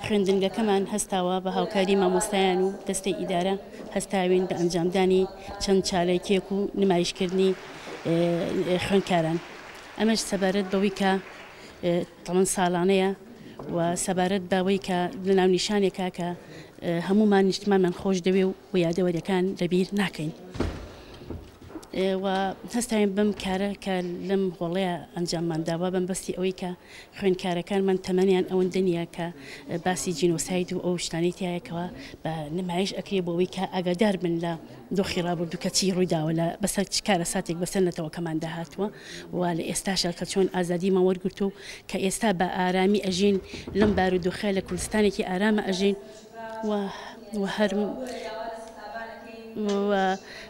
خوێندنگەکەمان هەستاوە بە هاوکاری مامۆستایان و دەستەی ئیدارە هەستاوین بە ئەنجامدانی چەند چالێکێک و نمایشکردنی خوێندکاران. ئەمەش سەبارەت بەوەی کە تەڵەن ساڵانەیە و سەبارەت بەوەی کە لە ناونیشانێکا کە هەمومان نیشتمانمان خۆش دەوێ و یادەوەریەکان لەبیر ناکەین. و هەستاوین بم کارە کە لەم هۆڵەیە ئەنجاممانداوە بەم بەستی ئەوەی کە خوێندکارەکانمان تەمەنیان ئەوەندە نییە کە باسی جینۆساید و ئەو شتانەی تایەکەوە بە نمایش ئەکرێ بۆەوەی کە ئاگادار بن لە دۆخی ڕابردوو کە چی ڕوویداوە لە بەسەر کارە ساتێک بەسەر نەتەوەکەمان داهاتووە و لە ئێستاشە کە چۆن ئازادیمان وەرگرت و کە ئێستا بە ئارامی ئەژین لەم بارودۆخە لە کوردستانێکی ئارامە ئەژین و هەر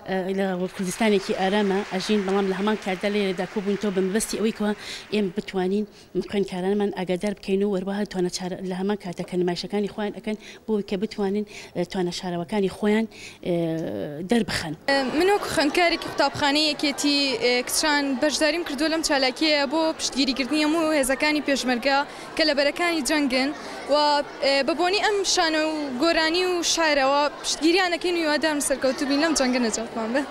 لە کوردستانێکی ئارامە ئەژین بەڵام لە هەمان کاردا لێرەدا کۆبوونەوە بەمەبەستی ئەوەیەوە ئێمە بتوانین خوێندکارانمان ئاگادار بکەین و وەروەها توانە لە هەمان کاتەکە نمایشەکانی خۆیان ئەکەن بۆ کە بتوانین توانە شارەوەکانی خۆیان دەربخەن. من وەکو خوێندکارێکی قوتابخانەیەکێتی کچان بەشداریم کردووە لەم چالاکیە بۆ پشتگیریکردنی هەموو هێزەکانی پێشمەرگە کە لە بەرەکانی جەنگن و بەبوونی ئەم شانە و گۆرانی و شارەوە پشتگیریانەکەین و هیوادارم سەرکەوتوو بین لەم جەنگە نەجاتمان بێ.